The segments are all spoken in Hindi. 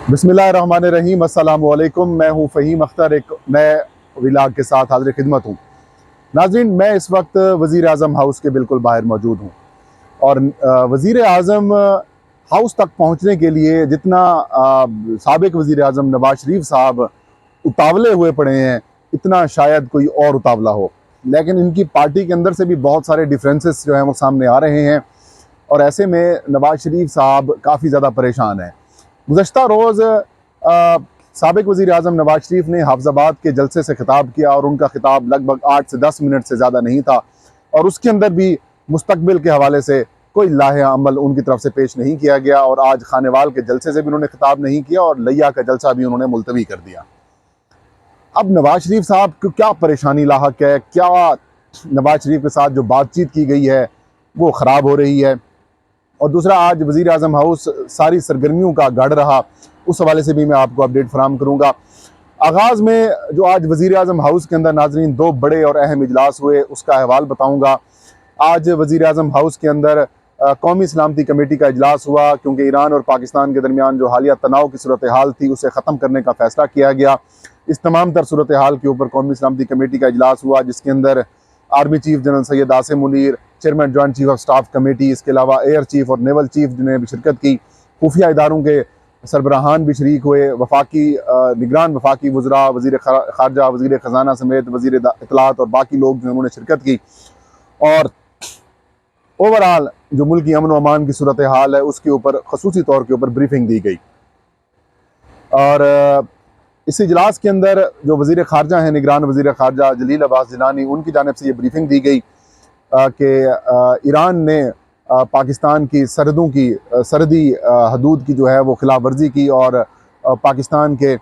बिस्मिल्लाहिर्रहमानिर्रहीम। अस्सलाम वालेकुम। मैं हूँ फ़हीम अख्तर, एक नए व्लॉग के साथ हाज़िर खिदमत हूँ। नाज़रीन, मैं इस वक्त वज़ीर आज़म हाउस के बिल्कुल बाहर मौजूद हूँ और वज़ीर आज़म हाउस तक पहुँचने के लिए जितना साबिक़ वज़ीर आज़म नवाज़ शरीफ साहब उतावले हुए पड़े हैं, इतना शायद कोई और उतावला हो। लेकिन इनकी पार्टी के अंदर से भी बहुत सारे डिफरेंसेस जो हैं वो सामने आ रहे हैं और ऐसे में नवाज़ शरीफ साहब काफ़ी ज़्यादा परेशान हैं। गुज़श्ता रोज़ साबिक़ वज़ीर आज़म नवाज़ शरीफ ने हाफ़िज़ाबाद के जलसे से खिताब किया और उनका खिताब लगभग 8 से 10 मिनट से ज़्यादा नहीं था और उसके अंदर भी मुस्तक़बिल के हवाले से कोई लाहे अमल उनकी तरफ से पेश नहीं किया गया और आज खानेवाल के जलसे से भी उन्होंने खिताब नहीं किया और लिया का जलसा भी उन्होंने मुलतवी कर दिया। अब नवाज़ शरीफ साहब को क्या परेशानी लाहक है, क्या नवाज़ शरीफ के साथ जो बातचीत की गई है वो ख़राब हो रही है, और दूसरा आज वज़ीर आज़म हाउस सारी सरगर्मियों का गढ़ रहा, उस हवाले से भी मैं आपको अपडेट फराहम करूँगा। आगाज़ में जो आज वज़ीर आज़म हाउस के अंदर नाज़रीन दो बड़े और अहम इजलास हुए, उसका अहवाल बताऊँगा। आज वज़ीर आज़म हाउस के अंदर कौमी सलामती कमेटी का इजलास हुआ, क्योंकि ईरान और पाकिस्तान के दरमियान जो हालिया तनाव की सूरत हाल थी उसे ख़त्म करने का फ़ैसला किया गया। इस तमाम तर सूरत हाल के ऊपर कौमी सलामती कमेटी का इजलास हुआ, जिसके अंदर army chief general Syed Asim Munir, chairman joint chief of staff committee, इसके अलावा एयर चीफ और नेवल चीफ जिन्हें भी शिरकत की, खुफिया इदारों के सरबराहान भी शरीक हुए, वफाकी निगरान वफाकी वज़रा, वज़ीर ख़ारजा, वज़ीर ख़जाना समेत वज़ीर इत्तलात और बाकी लोग जो उन्होंने शिरकत की और ओवरऑल जो मुल्क की अमन व अमान की सूरत हाल है उसके ऊपर खसूसी तौर के ऊपर ब्रीफिंग दी गई। और इस इजलास के अंदर जो वज़ीर ख़ारजा हैं, निगरान वज़ीर ख़ारजा जलील अब्बास जिलानी, उनकी जानिब से ये ब्रीफिंग दी गई कि ईरान ने पाकिस्तान की सरहदों की सरहदी हदूद की जो है वो खिलाफ वर्जी की और पाकिस्तान के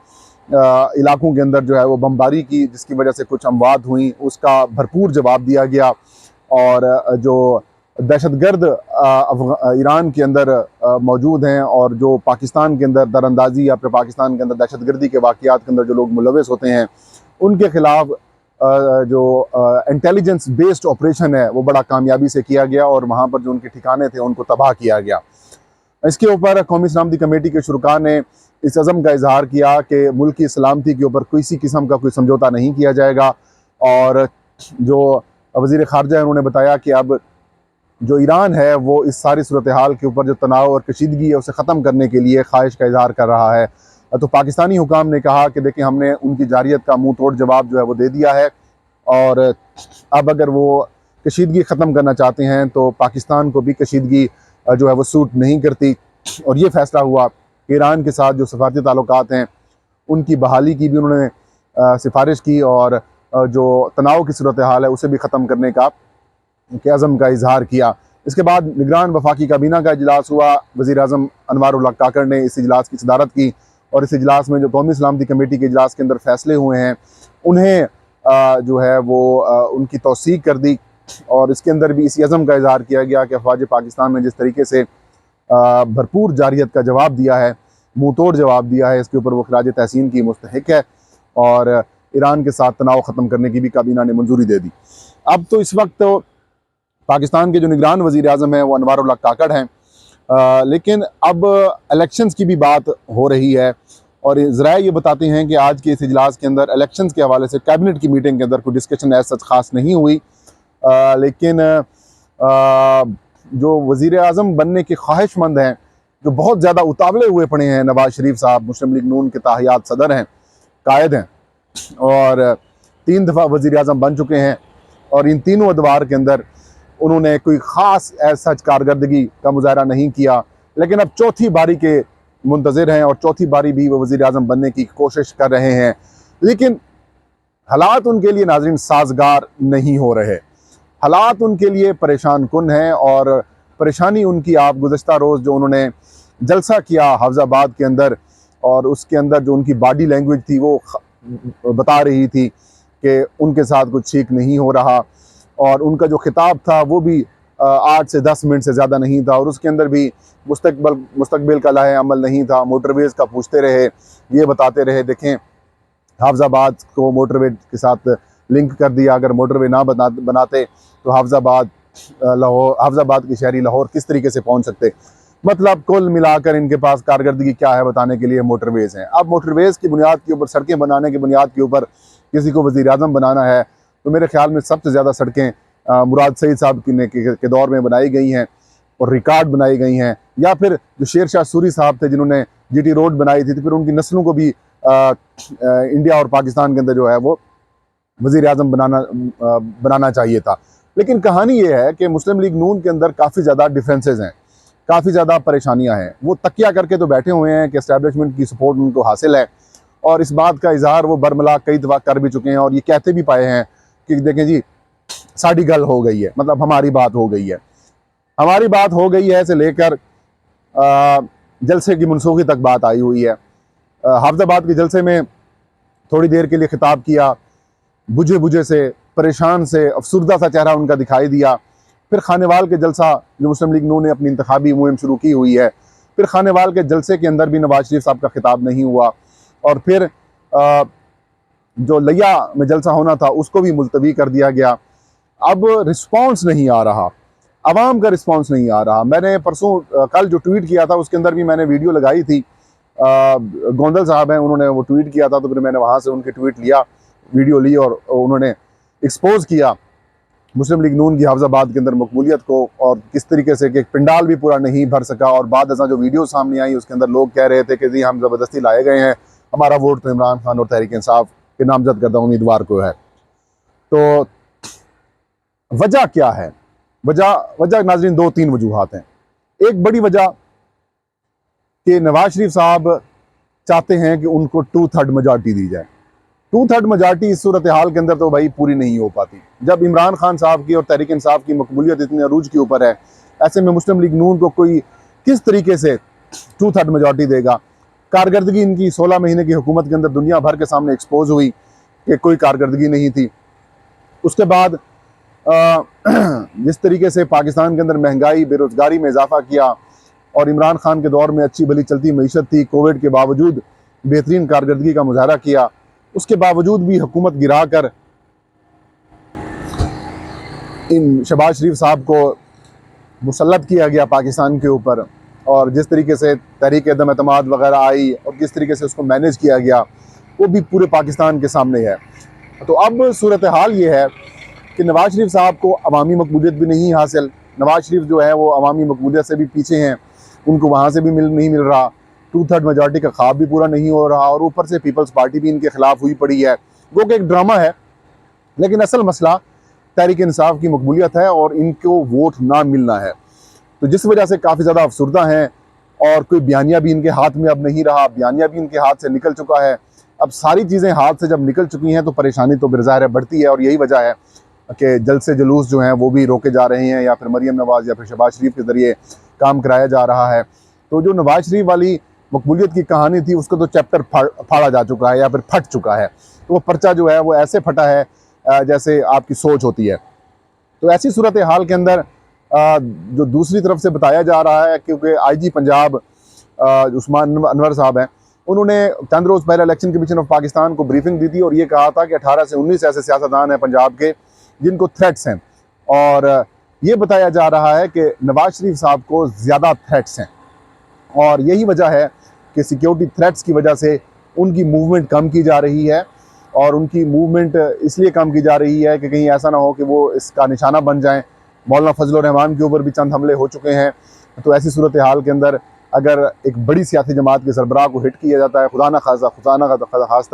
इलाकों के अंदर जो है वो बमबारी की, जिसकी वजह से कुछ अमवात हुई, उसका भरपूर जवाब दिया गया। और जो दहशतगर्द ईरान के अंदर मौजूद हैं और जो पाकिस्तान के अंदर दरअंदाजी या फिर पाकिस्तान के अंदर दहशतगर्दी के वाक़यात के अंदर जो लोग मुलविस होते हैं, उनके ख़िलाफ़ जो इंटेलिजेंस बेस्ड ऑपरेशन है वो बड़ा कामयाबी से किया गया और वहाँ पर जो उनके ठिकाने थे उनको तबाह किया गया। इसके ऊपर कौमी सलामती कमेटी के शुरका ने इस अज़म का इजहार किया कि मुल्क की सलामती के ऊपर किसी किस्म का कोई समझौता नहीं किया जाएगा। और जो वज़ीर ख़ारजा है उन्होंने बताया कि अब जो ईरान है वो इस सारी सूरत हाल के ऊपर जो तनाव और कशीदगी है उसे ख़त्म करने के लिए ख्वाहिश का इजहार कर रहा है। तो पाकिस्तानी हुकाम ने कहा कि देखिए, हमने उनकी जारियत का मुँह तोड़ जवाब जो है वो दे दिया है और अब अगर वो कशीदगी ख़त्म करना चाहते हैं तो पाकिस्तान को भी कशीदगी जो है वो सूट नहीं करती। और ये फ़ैसला हुआ कि ईरान के साथ जो सफारती ताल्लुकात हैं उनकी बहाली की भी उन्होंने सिफारिश की और जो तनाव की सूरत हाल है उसे भी ख़त्म करने का अज़म का इजहार किया। इसके बाद निगरान वफाकी काबीना का इजलास हुआ। वज़ीर आज़म अनवार उल्लाह काकड़ ने इस इजलास की सदारत की और इस इजलास में जो कौमी सलामती कमेटी के इजलास के अंदर फ़ैसले हुए हैं उन्हें जो है वो उनकी तौसीक कर दी। और इसके अंदर भी इसी अज़म का इजहार किया गया कि अफ़वाज पाकिस्तान ने जिस तरीके से भरपूर जारियत का जवाब दिया है, मुँह तोड़ जवाब दिया है, इसके ऊपर वो खराज तहसीन की मुस्तहिक है और ईरान के साथ तनाव ख़त्म करने की भी काबीना ने मंजूरी दे दी। अब तो इस वक्त तो पाकिस्तान के जो निगरान वज़ीर आज़म हैं वो अनवार उल्लाह काकड़ हैं, लेकिन अब इलेक्शंस की भी बात हो रही है और ज़राए ये बताते हैं कि आज के इस इजलास के अंदर इलेक्शंस के हवाले से कैबिनेट की मीटिंग के अंदर कोई डिस्कशन ऐसा ख़ास नहीं हुई। लेकिन जो वज़ीर आज़म बनने के ख्वाहिशमंद हैं, जो बहुत ज़्यादा उतावले हुए पड़े हैं, नवाज़ शरीफ साहब मुस्लिम लीग नून के ताहियात सदर हैं, कायद हैं और 3 दफ़ा वज़ीर आज़म बन चुके हैं और इन तीनों अदवार के अंदर उन्होंने कोई ख़ास सच कारकर्दगी का मुजाहरा नहीं किया। लेकिन अब चौथी बारी के मुंतज़िर हैं और चौथी बारी भी वो वज़ीर आज़म बनने की कोशिश कर रहे हैं, लेकिन हालात उनके लिए नाज़रीन साजगार नहीं हो रहे। हालात उनके लिए परेशान कुन हैं और परेशानी उनकी आप गुज़श्ता रोज़ जो उन्होंने जलसा किया हाफ़िज़ाबाद के अंदर और उसके अंदर जो उनकी बॉडी लैंग्वेज थी वो बता रही थी कि उनके साथ कुछ ठीक नहीं हो रहा और उनका जो खिताब था वो भी 8 से 10 मिनट से ज़्यादा नहीं था और उसके अंदर भी मुस्तकबिल का लाहे अमल नहीं था। मोटरवेज़ का पूछते रहे, ये बताते रहे देखें हाफ़िज़ाबाद को मोटरवे के साथ लिंक कर दिया, अगर मोटरवे ना बनाते तो हाफ़िज़ाबाद की शहरी लाहौर किस तरीके से पहुँच सकते। मतलब कुल मिलाकर इनके पास कारकर्दगी क्या है बताने के लिए मोटरवेज हैं। अब मोटरवेज की बुनियाद के ऊपर, सड़कें बनाने की बुनियाद के ऊपर किसी को वज़ीर आज़म बनाना है तो मेरे ख्याल में सबसे ज़्यादा सड़कें मुराद सईद साहब के दौर में बनाई गई हैं और रिकॉर्ड बनाई गई हैं, या फिर जो शेर शाह सूरी साहब थे जिन्होंने जीटी रोड बनाई थी, तो फिर उनकी नस्लों को भी इंडिया और पाकिस्तान के अंदर जो है वो वज़ीर आज़म बनाना चाहिए था। लेकिन कहानी ये है कि मुस्लिम लीग नून के अंदर काफ़ी ज़्यादा डिफरेंसेस हैं, काफ़ी ज़्यादा परेशानियां हैं। वो तकिया करके तो बैठे हुए हैं कि एस्टैब्लिशमेंट की सपोर्ट उनको हासिल है, और इस बात का इजहार वो बरमला कई दफ़ा कर भी चुके हैं और ये कहते भी पाए हैं कि देखें जी साड़ी गल हो गई है, मतलब हमारी बात हो गई है, हमारी बात हो गई है से लेकर जलसे की मनसूखी तक बात आई हुई है। हाफिजाबाद के जलसे में थोड़ी देर के लिए खिताब किया, बुझे बुझे से, परेशान से, अफसुर्दा सा चेहरा उनका दिखाई दिया। फिर खानेवाल के जलसा जो मुस्लिम लीग नून ने अपनी इंतखाबी मुहिम शुरू की हुई है, फिर खानेवाल के जलसे के अंदर भी नवाज शरीफ साहब का खिताब नहीं हुआ, और फिर जो लिया में जलसा होना था उसको भी मुलतवी कर दिया गया। अब रिस्पॉन्स नहीं आ रहा, आवाम का रिस्पॉन्स नहीं आ रहा। मैंने परसों कल जो ट्वीट किया था उसके अंदर भी मैंने वीडियो लगाई थी, गोंदल साहब हैं उन्होंने वो ट्वीट किया था, तो फिर मैंने वहाँ से उनके ट्वीट लिया, वीडियो ली और उन्होंने एक्सपोज किया मुस्लिम लीग नून की हाफिजाबाद के अंदर मकबूलियत को, और किस तरीके से कि पंडाल भी पूरा नहीं भर सका। और बाद ऐसा जो वीडियो सामने आई उसके अंदर लोग कह रहे थे कि जी हम ज़बरदस्ती लाए गए हैं, हमारा वोट तो इमरान खान और तहरीक इंसाफ के नामजद करदा उम्मीदवार को है। तो वजह क्या है? वजह नाज़रीन दो तीन वजूहात हैं। एक बड़ी वजह कि नवाज शरीफ साहब चाहते हैं कि उनको 2/3 मेजॉरिटी दी जाए। 2/3 मेजॉरिटी इस सूरत हाल के अंदर तो भाई पूरी नहीं हो पाती। जब इमरान खान साहब की और तहरीक इंसाफ की मकबूलियत इतनी अरूज के ऊपर है, ऐसे में मुस्लिम लीग नून को कोई किस तरीके से 2/3 मेजॉरिटी देगा? कारकर्दगी इनकी 16 महीने की हुकूमत के अंदर दुनिया भर के सामने एक्सपोज हुई कि कोई कारकर्दगी नहीं थी। उसके बाद जिस तरीके से पाकिस्तान के अंदर महंगाई, बेरोजगारी में इजाफा किया, और इमरान खान के दौर में अच्छी भली चलती मीशत थी, कोविड के बावजूद बेहतरीन कारकर्दगी का मुजाहरा किया, उसके बावजूद भी हुकूमत गिरा कर इन शहबाज शरीफ साहब को मुसल्लत किया गया पाकिस्तान के ऊपर, और जिस तरीके से तहरीक अदम एतमाद वगैरह आई और किस तरीके से उसको मैनेज किया गया वो भी पूरे पाकिस्तान के सामने है। तो अब सूरत हाल ये है कि नवाज शरीफ साहब को अवामी मकबूलियत भी नहीं हासिल, नवाज शरीफ जो है वो अवामी मकबूलियत से भी पीछे हैं, उनको वहाँ से भी नहीं मिल रहा, 2/3 मेजॉरिटी का ख्वाब भी पूरा नहीं हो रहा, और ऊपर से पीपल्स पार्टी भी इनके खिलाफ हुई पड़ी है, वो कि एक ड्रामा है। लेकिन असल मसला तहरीक इंसाफ की मकबूलियत है और इनको वोट ना मिलना है, तो जिस वजह से काफ़ी ज़्यादा अफसुर्दा हैं, और कोई बयानिया भी इनके हाथ में अब नहीं रहा, बयानिया भी इनके हाथ से निकल चुका है। अब सारी चीज़ें हाथ से जब निकल चुकी हैं तो परेशानी तो बिरज़ाहिर बढ़ती है, और यही वजह है कि जलसे जुलूस जो हैं वो भी रोके जा रहे हैं, या फिर मरीम नवाज़ या फिर शहबाज शरीफ के ज़रिए काम कराया जा रहा है। तो जो नवाज शरीफ वाली मकबूलियत की कहानी थी उसका तो चैप्टर फाड़ा जा चुका है या फिर फट चुका है, तो वो पर्चा जो है वो ऐसे फटा है जैसे आपकी सोच होती है। तो ऐसी सूरत हाल के अंदर जो दूसरी तरफ से बताया जा रहा है, क्योंकि IG पंजाब उस्मान अनवर साहब हैं, उन्होंने चंद रोज़ पहले इलेक्शन कमीशन ऑफ पाकिस्तान को ब्रीफिंग दी थी और ये कहा था कि 18 से 19 ऐसे सियासतदान हैं पंजाब के जिनको थ्रेट्स हैं, और ये बताया जा रहा है कि नवाज शरीफ साहब को ज़्यादा थ्रेट्स हैं, और यही वजह है कि सिक्योरिटी थ्रेट्स की वजह से उनकी मूवमेंट कम की जा रही है, और उनकी मूवमेंट इसलिए कम की जा रही है कि कहीं ऐसा ना हो कि वो इसका निशाना बन जाएं। मौलाना फजल रहमान के ऊपर भी चंद हमले हो चुके हैं, तो ऐसी सूरत हाल के अंदर अगर एक बड़ी सियासी जमात के सरबराह को हिट किया जाता है, खुदा न खास्ता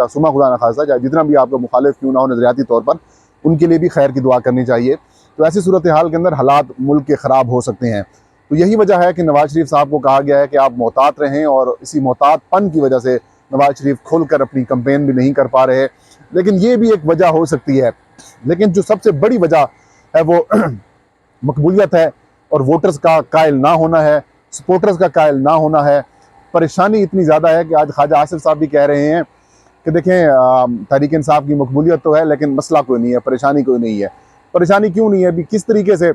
सुमा खुदा न खास्ता, चाहे जितना भी आपका मुखालिफ क्यों ना हो नज़रियाती तौर पर, उनके लिए भी खैर की दुआ करनी चाहिए। तो ऐसी सूरत हाल के अंदर हालात मुल्क के ख़राब हो सकते हैं। तो यही वजह है कि नवाज शरीफ साहब को कहा गया है कि आप मोहतात रहें, और इसी मोहतातपन की वजह से नवाज शरीफ खुलकर अपनी कंपेन भी नहीं कर पा रहे। लेकिन ये भी एक वजह हो सकती है, लेकिन जो सबसे बड़ी वजह है वो मकबूलियत है, और वोटर्स का कायल ना होना है, सपोर्टर्स का कायल ना होना है। परेशानी इतनी ज़्यादा है कि आज ख्वाजा आसिफ साहब भी कह रहे हैं कि देखें तहरीक इंसाफ की मकबूलियत तो है लेकिन मसला कोई नहीं है, परेशानी कोई नहीं है। परेशानी क्यों नहीं है? अभी किस तरीके से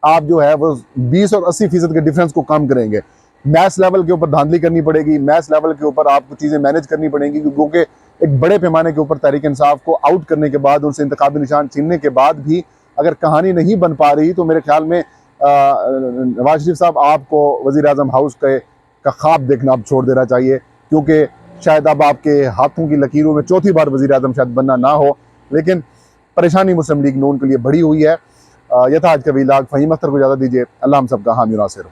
आप जो है वो 20 और 80% के डिफरेंस को कम करेंगे? मैथ्स लेवल के ऊपर धांधली करनी पड़ेगी, मैथ्स लेवल के ऊपर आपको चीज़ें मैनेज करनी पड़ेंगी, क्योंकि एक बड़े पैमाने के ऊपर तहरीक इंसाफ को आउट करने के बाद, उनसे इंतखाबी निशान छीनने के बाद भी अगर कहानी नहीं बन पा रही, तो मेरे ख्याल में नवाज शरीफ साहब, आपको वज़ीर आज़म हाउस का ख्वाब देखना अब छोड़ देना चाहिए, क्योंकि शायद अब आपके हाथों की लकीरों में चौथी बार वज़ीर आज़म शायद बनना ना हो, लेकिन परेशानी मुस्लिम लीग नून के लिए बड़ी हुई है। यह था आज का वीलाग। फ़हीम अख्तर को इजाज़त दीजिए। अल्लाह हम सबका हामी नासिर हो।